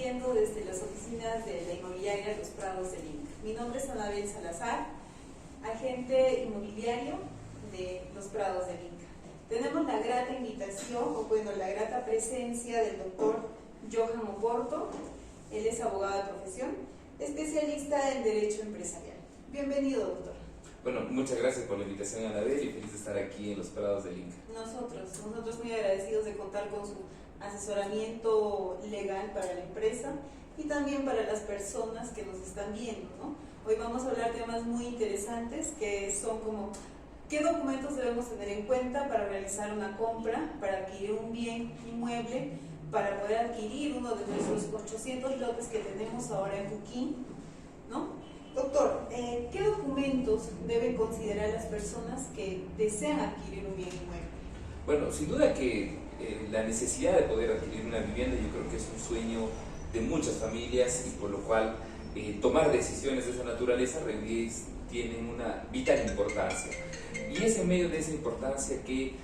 transmitiendo desde las oficinas de la inmobiliaria Los Prados del Inca. Mi nombre es Anabel Salazar, agente inmobiliario de Los Prados del Inca. Tenemos la grata invitación, la grata presencia del doctor Johan Oporto. Él es abogado de profesión, especialista en Derecho Empresarial. Bienvenido, doctor. Bueno, muchas gracias por la invitación, Anabel, y feliz de estar aquí en Los Prados del Inca. Nosotros muy agradecidos de contar con su asesoramiento legal para la empresa y también para las personas que nos están viendo, ¿no? Hoy vamos a hablar de temas muy interesantes que son como qué documentos debemos tener en cuenta para realizar una compra, para adquirir un bien inmueble, para poder adquirir uno de nuestros 800 lotes que tenemos ahora en Puquín, ¿no? Doctor, ¿qué documentos deben considerar las personas que desean adquirir un bien inmueble? Bueno, sin duda que la necesidad de poder adquirir una vivienda yo creo que es un sueño de muchas familias y por lo cual tomar decisiones de esa naturaleza tienen una vital importancia. Y es en medio de esa importancia que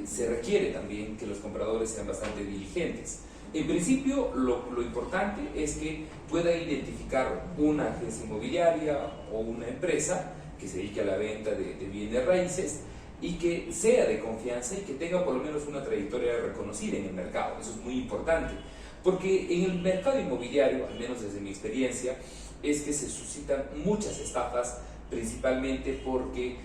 se requiere también que los compradores sean bastante diligentes. En principio, lo importante es que pueda identificar una agencia inmobiliaria o una empresa que se dedique a la venta de bienes raíces y que sea de confianza y que tenga por lo menos una trayectoria reconocida en el mercado. Eso es muy importante, porque en el mercado inmobiliario, al menos desde mi experiencia, es que se suscitan muchas estafas, principalmente porque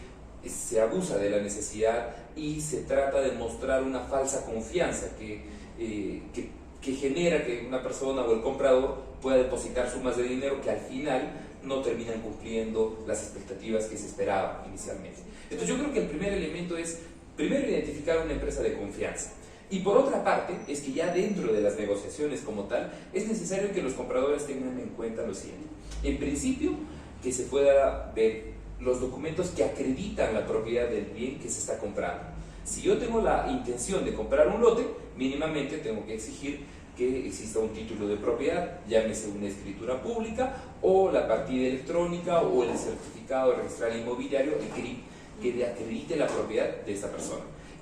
se abusa de la necesidad y se trata de mostrar una falsa confianza que genera que una persona o el comprador pueda depositar sumas de dinero que al final no terminan cumpliendo las expectativas que se esperaban inicialmente. Entonces yo creo que el primer elemento es, primero, identificar una empresa de confianza. Y por otra parte, es que ya dentro de las negociaciones como tal, es necesario que los compradores tengan en cuenta lo siguiente. En principio, que se pueda ver los documentos que acreditan la propiedad del bien que se está comprando. Si yo tengo la intención de comprar un lote, mínimamente tengo que exigir que exista un título de propiedad, llámese una escritura pública o la partida electrónica o el certificado registral inmobiliario, el CRIP, que acredite la propiedad de esta persona.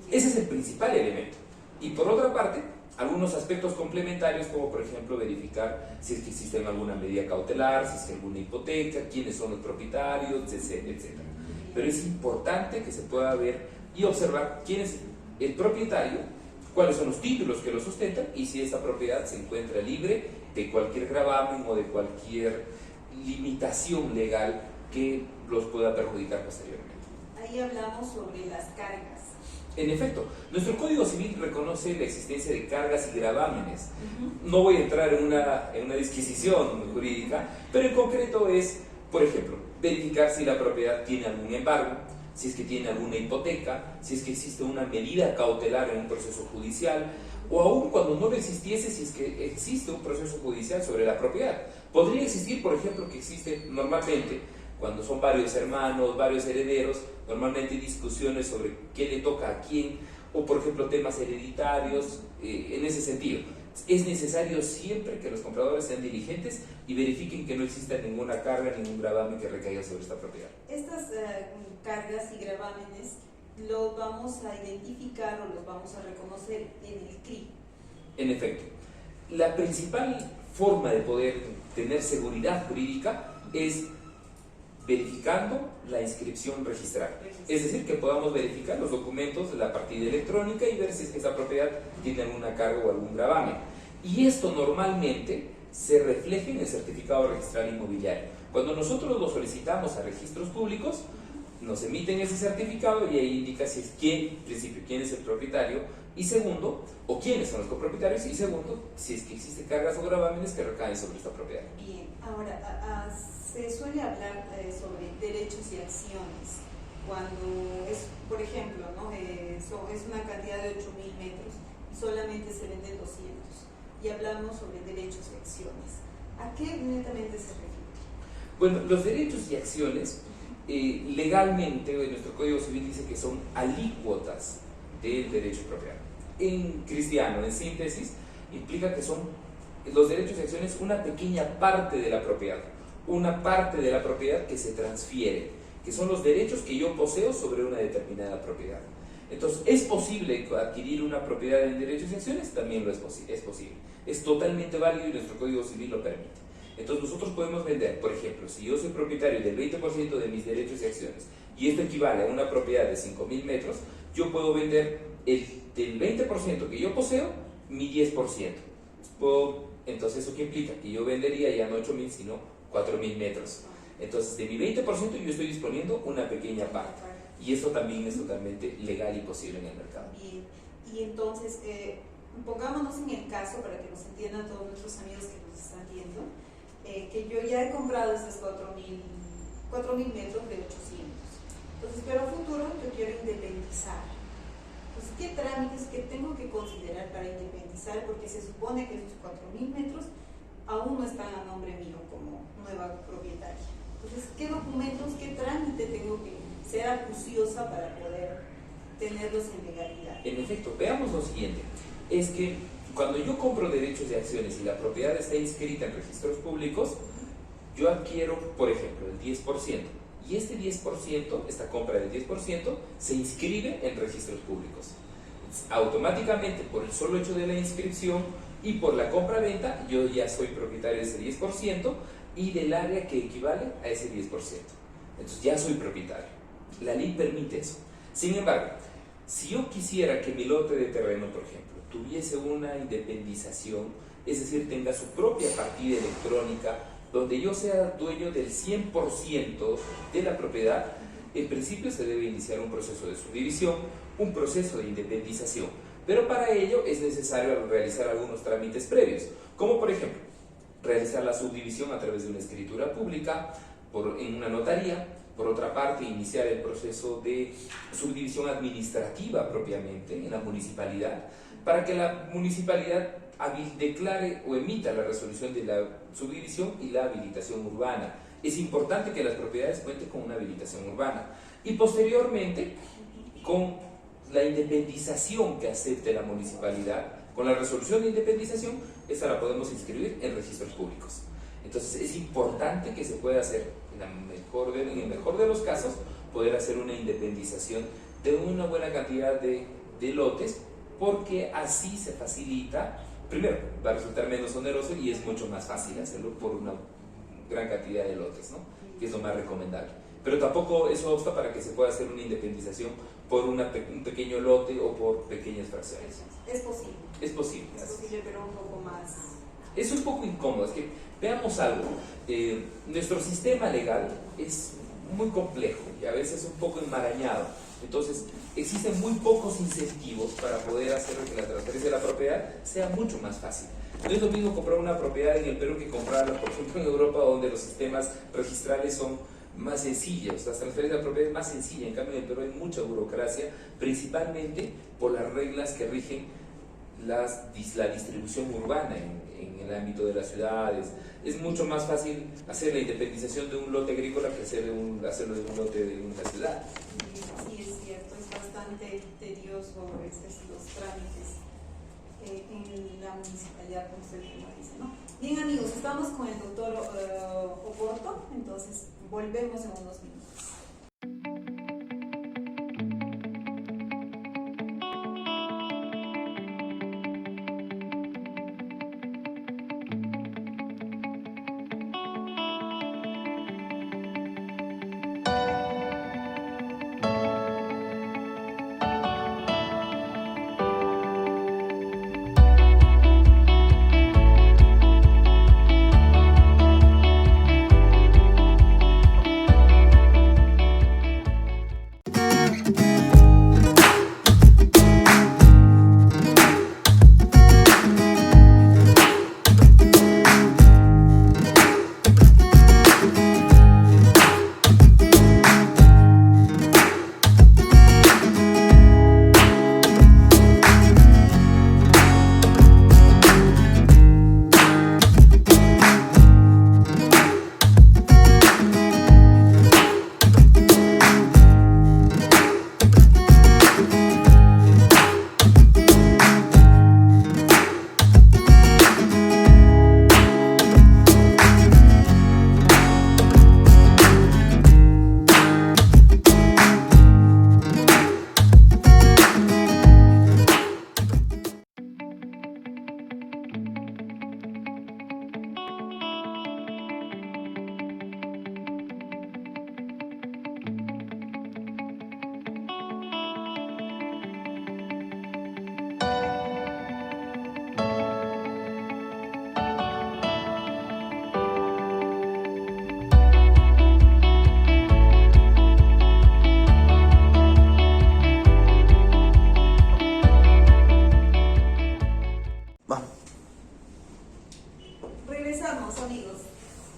Ese es el principal elemento. Y por otra parte, algunos aspectos complementarios, como por ejemplo verificar si es que existe alguna medida cautelar, si es que alguna hipoteca, quiénes son los propietarios, etcétera, etcétera. Pero es importante que se pueda ver y observar quién es el propietario, cuáles son los títulos que lo sustentan y si esa propiedad se encuentra libre de cualquier gravamen o de cualquier limitación legal que los pueda perjudicar posteriormente. Ahí hablamos sobre las cargas. En efecto, nuestro Código Civil reconoce la existencia de cargas y gravámenes. No voy a entrar en una disquisición jurídica, pero en concreto es, por ejemplo, verificar si la propiedad tiene algún embargo, si es que tiene alguna hipoteca, si es que existe una medida cautelar en un proceso judicial, o aún cuando no lo existiese, si es que existe un proceso judicial sobre la propiedad. Podría existir, por ejemplo, que existe normalmente, cuando son varios hermanos, varios herederos, normalmente discusiones sobre qué le toca a quién, o por ejemplo temas hereditarios, en ese sentido. Es necesario siempre que los compradores sean diligentes y verifiquen que no exista ninguna carga, ningún gravamen que recaiga sobre esta propiedad. Estas cargas y gravámenes los vamos a identificar o los vamos a reconocer en el CRIP. En efecto, la principal forma de poder tener seguridad jurídica es verificando la inscripción registral. Es decir, que podamos verificar los documentos de la partida electrónica y ver si es que esa propiedad tiene alguna carga o algún gravamen. Y esto normalmente se refleja en el certificado registral inmobiliario. Cuando nosotros lo solicitamos a registros públicos, nos emiten ese certificado y ahí indica si es en principio, quién es el propietario y segundo, o quiénes son los copropietarios y segundo, si es que existen cargas o gravámenes que recaen sobre esta propiedad. Bien, ahora se suele hablar sobre derechos y acciones cuando es, por ejemplo, ¿no? Es una cantidad de 8.000 metros y solamente se venden 200 y hablamos sobre derechos y acciones. ¿A qué netamente se refiere? Bueno, los derechos y acciones legalmente nuestro Código Civil dice que son alícuotas del derecho de propiedad. En cristiano, en síntesis, implica que son los derechos y acciones una pequeña parte de la propiedad, una parte de la propiedad que se transfiere, que son los derechos que yo poseo sobre una determinada propiedad. Entonces, ¿es posible adquirir una propiedad en derechos y acciones? También es posible. Es totalmente válido y nuestro Código Civil lo permite. Entonces, nosotros podemos vender, por ejemplo, si yo soy propietario del 20% de mis derechos y acciones y esto equivale a una propiedad de 5.000 metros, yo puedo vender del 20% que yo poseo, mi 10%. Entonces, ¿eso qué implica? Que yo vendería ya no 8.000, sino 4.000 metros. Entonces, de mi 20% yo estoy disponiendo una pequeña parte. Y eso también es totalmente legal y posible en el mercado. Bien. Y entonces, pongámonos en el caso, para que nos entiendan todos nuestros amigos que nos están viendo, que yo ya he comprado estos 4.000 metros de 800. Entonces, pero a futuro yo quiero independizar. Entonces, ¿qué trámites que tengo que considerar para independizar? Porque se supone que esos 4.000 metros aún no están a nombre mío como nueva propietaria. Entonces, ¿qué documentos, qué trámite tengo que ser acuciosa para poder tenerlos en legalidad? En efecto, veamos lo siguiente. Es que cuando yo compro derechos de acciones y la propiedad está inscrita en registros públicos, yo adquiero, por ejemplo, el 10%. Y este 10%, esta compra del 10%, se inscribe en registros públicos. Automáticamente, por el solo hecho de la inscripción y por la compra-venta, yo ya soy propietario de ese 10% y del área que equivale a ese 10%. Entonces ya soy propietario. La ley permite eso. Sin embargo, si yo quisiera que mi lote de terreno, por ejemplo, tuviese una independización, es decir, tenga su propia partida electrónica, donde yo sea dueño del 100% de la propiedad, en principio se debe iniciar un proceso de subdivisión, un proceso de independización. Pero para ello es necesario realizar algunos trámites previos, como por ejemplo, realizar la subdivisión a través de una escritura pública, en una notaría. Por otra parte, iniciar el proceso de subdivisión administrativa propiamente en la municipalidad, para que la municipalidad declare o emita la resolución de la subdivisión y la habilitación urbana. Es importante que las propiedades cuenten con una habilitación urbana. Y posteriormente, con la independización que acepte la municipalidad, con la resolución de independización, esta la podemos inscribir en registros públicos. Entonces es importante que se pueda hacer, en el mejor de los casos, poder hacer una independización de una buena cantidad de lotes, porque así se facilita. Primero, va a resultar menos oneroso y es mucho más fácil hacerlo por una gran cantidad de lotes, ¿no? Que es lo más recomendable. Pero tampoco eso obsta para que se pueda hacer una independización por un pequeño lote o por pequeñas fracciones. Es posible. Es posible. Es posible, pero un poco más. Es un poco incómodo. Es que veamos algo. Nuestro sistema legal es muy complejo y a veces un poco enmarañado. Entonces, existen muy pocos incentivos para poder hacer que la transferencia de la propiedad sea mucho más fácil. No es lo mismo comprar una propiedad en el Perú que comprarla, por ejemplo, en Europa, donde los sistemas registrales son más sencillos, las transferencias de propiedad es más sencilla. En cambio, en el Perú hay mucha burocracia, principalmente por las reglas que rigen la distribución urbana en el ámbito de las ciudades. Es mucho más fácil hacer la independización de un lote agrícola que hacerlo de un lote de una ciudad. Sí, es cierto, es bastante tedioso a veces los trámites en la municipalidad, como usted mismo dice, ¿no? Bien, amigos, estamos con el doctor Oporto, entonces volvemos en unos minutos. amigos,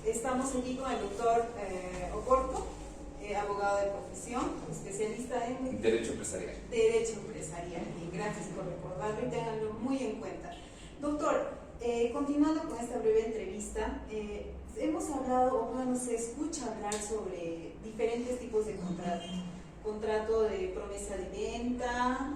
estamos aquí con el doctor Oporto, abogado de profesión, especialista en Derecho empresarial. Derecho empresarial. Y gracias por recordarlo y tenganlo muy en cuenta. Doctor, continuando con esta breve entrevista, hemos hablado, o bueno, se escucha hablar sobre diferentes tipos de contratos. Contrato de promesa de venta,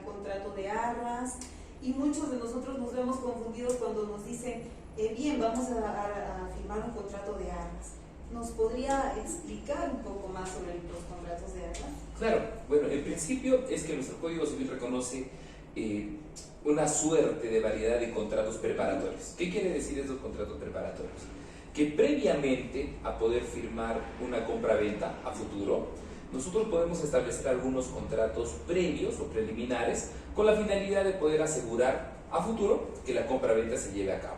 contrato de arras, y muchos de nosotros nos vemos confundidos cuando nos dicen, bien, vamos a firmar un contrato de arras. ¿Nos podría explicar un poco más sobre los contratos de arras? Claro, bueno, en principio es que nuestro Código Civil reconoce una suerte de variedad de contratos preparatorios. ¿Qué quiere decir esos contratos preparatorios? Que previamente a poder firmar una compra-venta a futuro, nosotros podemos establecer algunos contratos previos o preliminares con la finalidad de poder asegurar a futuro que la compra-venta se lleve a cabo.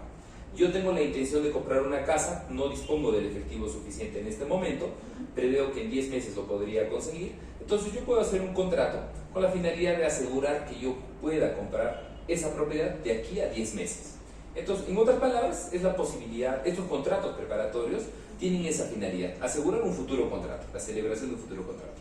Yo tengo la intención de comprar una casa, no dispongo del efectivo suficiente en este momento, preveo que en 10 meses lo podría conseguir, entonces yo puedo hacer un contrato con la finalidad de asegurar que yo pueda comprar esa propiedad de aquí a 10 meses. Entonces, en otras palabras, es la posibilidad, estos contratos preparatorios tienen esa finalidad, asegurar un futuro contrato, la celebración de un futuro contrato.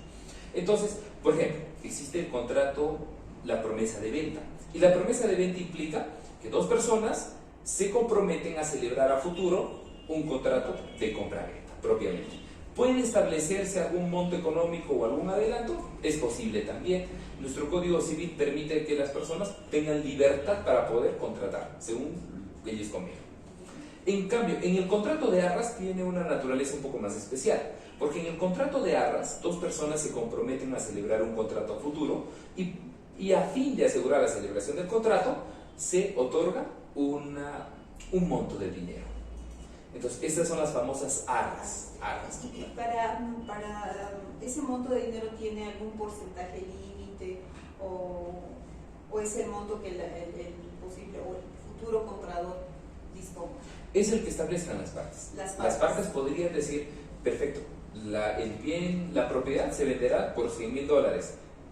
Entonces, por ejemplo, existe el contrato, la promesa de venta, y la promesa de venta implica que dos personas se comprometen a celebrar a futuro un contrato de compra-venta propiamente. ¿Puede establecerse algún monto económico o algún adelanto? Es posible también. Nuestro Código Civil permite que las personas tengan libertad para poder contratar, según ellos convienen. En cambio, en el contrato de arras tiene una naturaleza un poco más especial, porque en el contrato de arras, dos personas se comprometen a celebrar un contrato a futuro y a fin de asegurar la celebración del contrato, se otorga un monto de dinero. Entonces, estas son las famosas arras. ¿Y para ese monto de dinero tiene algún porcentaje límite o es el monto que el posible o el futuro comprador disponga? Es el que establezcan las partes. Las partes podrían decir, perfecto, el bien, la propiedad se venderá por $100,000.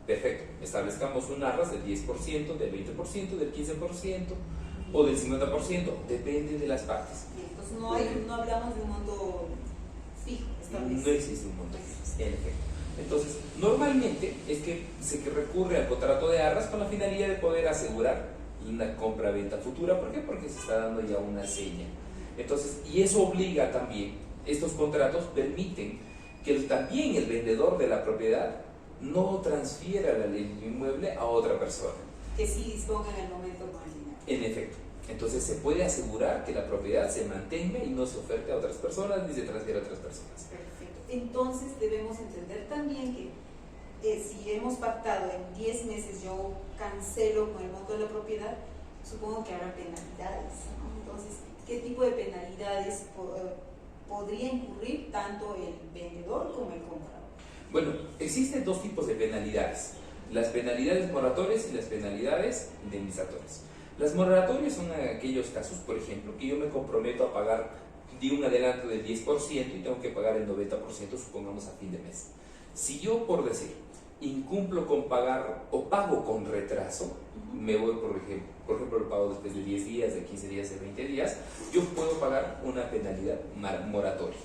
Perfecto, establezcamos un arras del 10%, del 20%, del 15% o del 50%, depende de las partes. Entonces no hablamos de un monto fijo establecido. No existe un monto fijo, en efecto. Entonces, normalmente es que se recurre al contrato de arras con la finalidad de poder asegurar una compra-venta futura. ¿Por qué? Porque se está dando ya una seña. Entonces, y eso obliga también, estos contratos permiten que también el vendedor de la propiedad no transfiera el inmueble a otra persona. Que sí disponga en el momento con el dinero. En efecto. Entonces se puede asegurar que la propiedad se mantenga y no se oferte a otras personas ni se transfiera a otras personas. Perfecto. Entonces debemos entender también que si hemos pactado en 10 meses yo cancelo con el monto de la propiedad, supongo que habrá penalidades, ¿no? Entonces, ¿qué tipo de penalidades podría incurrir tanto el vendedor como el comprador? Bueno, existen dos tipos de penalidades: las penalidades moratorias y las penalidades indemnizatorias. Las moratorias son aquellos casos, por ejemplo, que yo me comprometo a pagar de un adelanto del 10% y tengo que pagar el 90%, supongamos, a fin de mes. Si yo, por decir, incumplo con pagar o pago con retraso, me voy, por ejemplo, lo pago después de 10 días, de 15 días, de 20 días, yo puedo pagar una penalidad moratoria.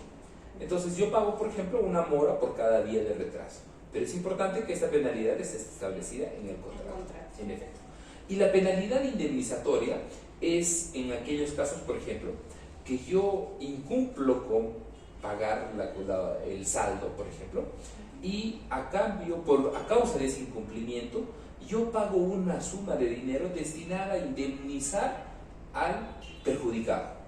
Entonces yo pago, por ejemplo, una mora por cada día de retraso, pero es importante que esta penalidad esté establecida en el contrato, en efecto. Y la penalidad indemnizatoria es en aquellos casos, por ejemplo, que yo incumplo con pagar el saldo, por ejemplo, y a cambio, a causa de ese incumplimiento, yo pago una suma de dinero destinada a indemnizar al perjudicado.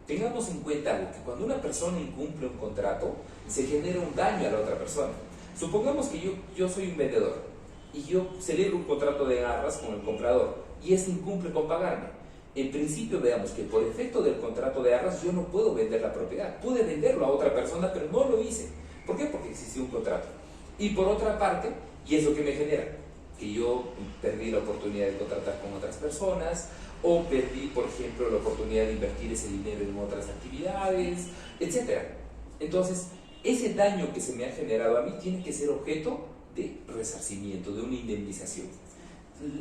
Tengamos en cuenta algo, que cuando una persona incumple un contrato, se genera un daño a la otra persona. Supongamos que yo soy un vendedor y yo celebro un contrato de arras con el comprador y este incumple con pagarme. En principio, veamos que por efecto del contrato de arras yo no puedo vender la propiedad. Pude venderlo a otra persona, pero no lo hice. ¿Por qué? Porque existía un contrato. Y por otra parte, y es lo que me genera, que yo perdí la oportunidad de contratar con otras personas, o perdí, por ejemplo, la oportunidad de invertir ese dinero en otras actividades, etc. Entonces, ese daño que se me ha generado a mí tiene que ser objeto de resarcimiento, de una indemnización.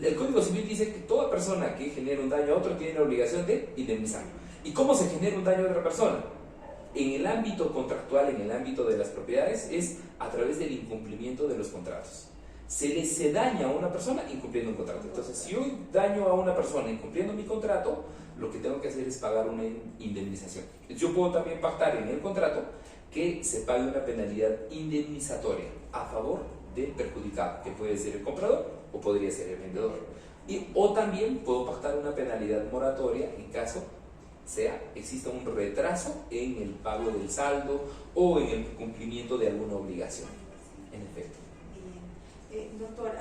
El Código Civil dice que toda persona que genera un daño a otro tiene la obligación de indemnizarlo. ¿Y cómo se genera un daño a otra persona? En el ámbito contractual, en el ámbito de las propiedades, es a través del incumplimiento de los contratos. Se daña a una persona incumpliendo un contrato. Entonces, si yo daño a una persona incumpliendo mi contrato, lo que tengo que hacer es pagar una indemnización. Yo puedo también pactar en el contrato que se pague una penalidad indemnizatoria a favor del perjudicado, que puede ser el comprador o podría ser el vendedor. O también puedo pactar una penalidad moratoria en caso exista un retraso en el pago del saldo o en el cumplimiento de alguna obligación. En efecto. Bien. Doctor,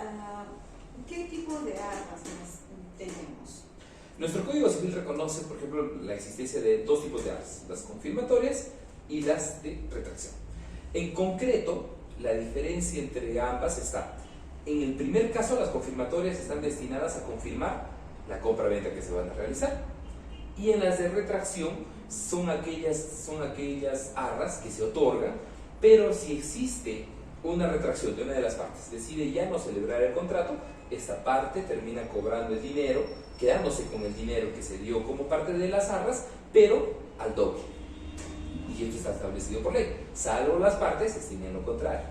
¿qué tipo de armas tenemos? Nuestro Código Civil reconoce, por ejemplo, la existencia de dos tipos de armas, las confirmatorias y las de retracción. En concreto, la diferencia entre ambas está: en el primer caso, las confirmatorias están destinadas a confirmar la compra-venta que se van a realizar, y en las de retracción son aquellas arras que se otorgan, pero si existe una retracción de una de las partes, decide ya no celebrar el contrato, esta parte termina cobrando el dinero, quedándose con el dinero que se dio como parte de las arras, pero al doble. Y esto está establecido por ley, salvo las partes estimen lo contrario.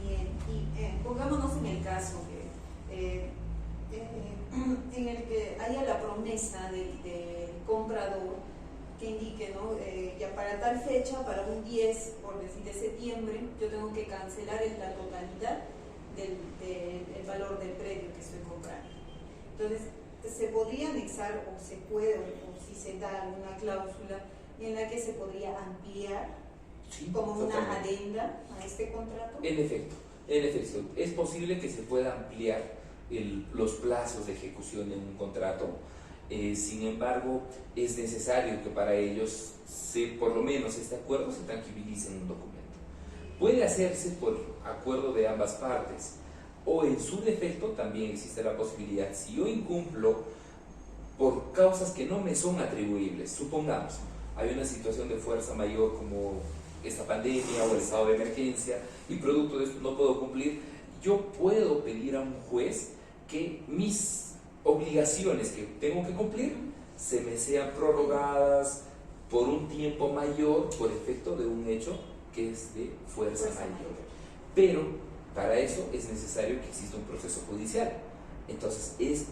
Bien, y pongámonos en el caso en el que haya la promesa del comprador que indique, ¿no? Ya para tal fecha, para un 10, por decir, de septiembre, yo tengo que cancelar la totalidad del valor del predio que estoy comprando. Entonces, se podría anexar o se puede, o si se da alguna cláusula en la que se podría ampliar, sí, como totalmente, una adenda a este contrato. En efecto, es posible que se pueda ampliar los plazos de ejecución de un contrato. Sin embargo, es necesario que para ellos por lo menos este acuerdo se tangibilice en un documento. Puede hacerse por acuerdo de ambas partes, o en su defecto también existe la posibilidad, si yo incumplo por causas que no me son atribuibles, supongamos, hay una situación de fuerza mayor como esta pandemia o el estado de emergencia, y producto de esto no puedo cumplir, yo puedo pedir a un juez que mis obligaciones que tengo que cumplir se me sean prorrogadas por un tiempo mayor por efecto de un hecho que es de fuerza mayor. Pero para eso es necesario que exista un proceso judicial. Entonces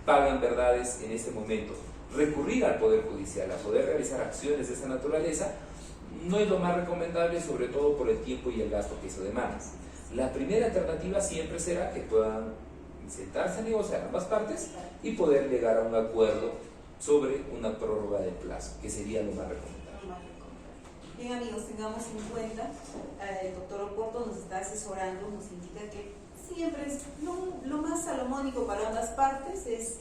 pagan verdades en este momento. Recurrir al Poder Judicial, a poder realizar acciones de esa naturaleza, no es lo más recomendable, sobre todo por el tiempo y el gasto que eso demanda. La primera alternativa siempre será que puedan sentarse a negociar ambas partes y poder llegar a un acuerdo sobre una prórroga del plazo, que sería lo más recomendable. Bien, amigos, tengamos en cuenta, el doctor Oporto nos está asesorando, nos indica que siempre es lo más salomónico para ambas partes es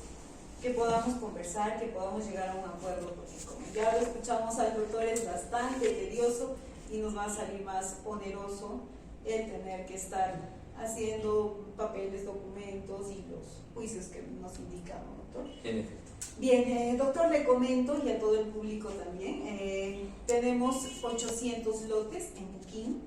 que podamos conversar, que podamos llegar a un acuerdo, porque como ya lo escuchamos al doctor, es bastante tedioso y nos va a salir más oneroso el tener que estar haciendo papeles, documentos y los juicios que nos indican, doctor. En efecto. Bien, doctor, le comento y a todo el público también, tenemos 800 lotes en Puquín,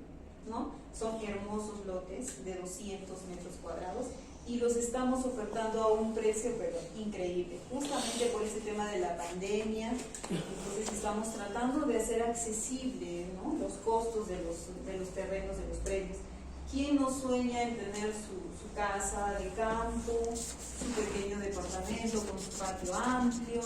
¿no? Son hermosos lotes de 200 metros cuadrados y los estamos ofertando a un precio pero increíble, justamente por ese tema de la pandemia. Entonces estamos tratando de hacer accesible, ¿no?, los costos de los terrenos, de los predios. ¿Quién no sueña en tener su casa de campo, su pequeño departamento con su patio amplio?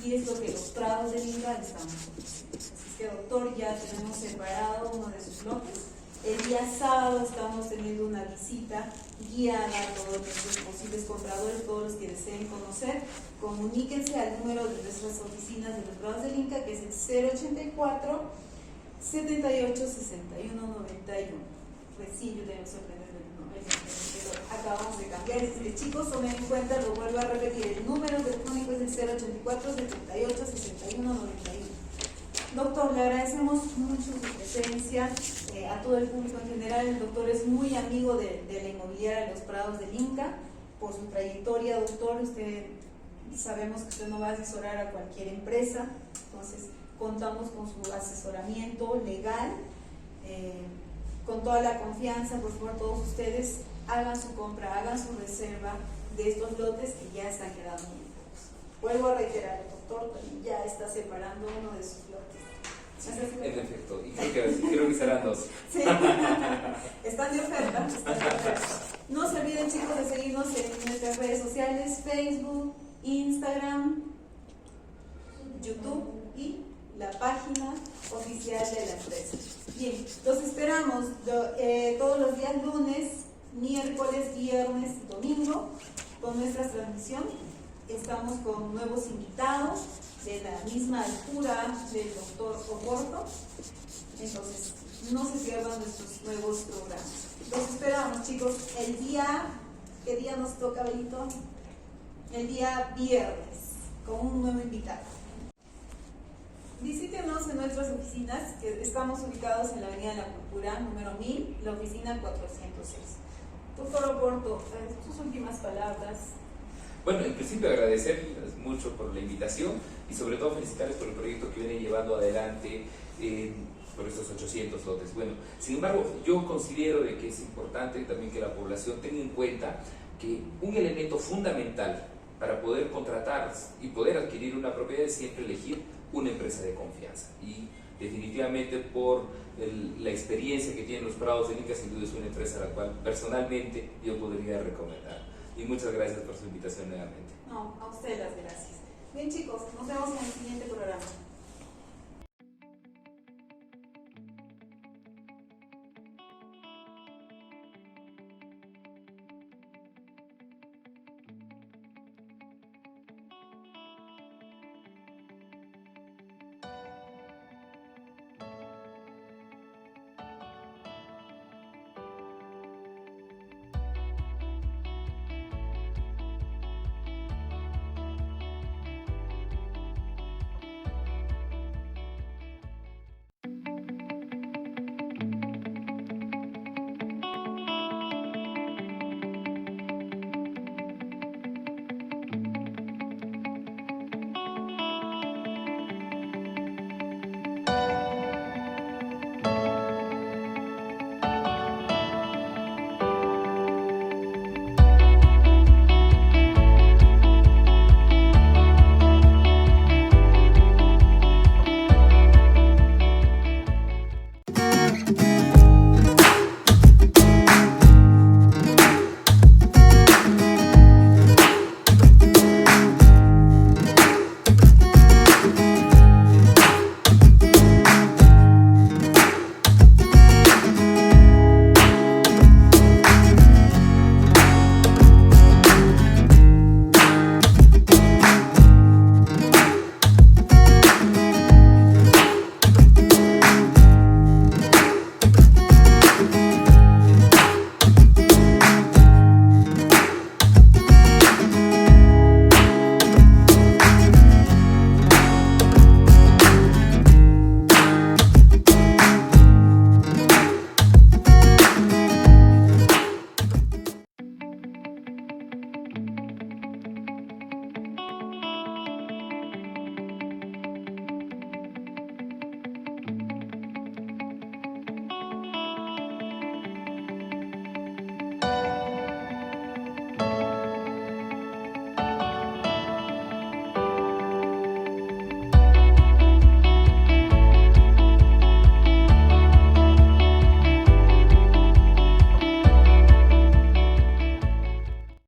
Y es lo que los Prados del Inca estamos ofreciendo. Así es que, doctor, ya tenemos separado uno de sus lotes. El día sábado estamos teniendo una visita guiada a todos nuestros posibles compradores, todos los que deseen conocer. Comuníquense al número de nuestras oficinas de los Prados del Inca, que es el 084 78 61 91. Pues sí, yo tengo sorprender el número, acabamos de cambiar. Chicos, tomen en cuenta, lo vuelvo a repetir, el número telefónico es el 084 78 61 91. Doctor, le agradecemos mucho su presencia, a todo el público en general. El doctor es muy amigo de la inmobiliaria Los Prados del Inca, por su trayectoria, doctor. Sabemos que usted no va a asesorar a cualquier empresa, entonces contamos con su asesoramiento legal. Con toda la confianza, por favor, todos ustedes hagan su compra, hagan su reserva de estos lotes que ya están quedando muy pocos. Vuelvo a reiterar, doctor. doctor ya está separando uno de sus lotes. Sí, en efecto, y creo que serán dos. Sí, están de oferta, No se olviden, chicos, de seguirnos en nuestras redes sociales, Facebook, Instagram, YouTube y la página oficial de la empresa. Bien, los esperamos todos los días lunes, miércoles, viernes, domingo, con nuestra transmisión. Estamos con nuevos invitados de la misma altura del doctor Oporto. Entonces, no se pierdan nuestros nuevos programas. Los esperamos, chicos, ¿qué día nos toca, Benito? El día viernes, con un nuevo invitado. Visítenos en nuestras oficinas, que estamos ubicados en la Avenida de la Cultura, número 1000, la oficina 406. Doctor Oporto, sus últimas palabras. Bueno, en principio agradecerles mucho por la invitación y sobre todo felicitarles por el proyecto que vienen llevando adelante por estos 800 lotes. Bueno, sin embargo, yo considero de que es importante también que la población tenga en cuenta que un elemento fundamental para poder contratar y poder adquirir una propiedad es siempre elegir una empresa de confianza. Y definitivamente por la experiencia que tienen los Prados de Inca, sin duda es una empresa a la cual personalmente yo podría recomendar. Y muchas gracias por su invitación nuevamente. No, a usted las gracias. Bien, chicos, nos vemos en el siguiente programa.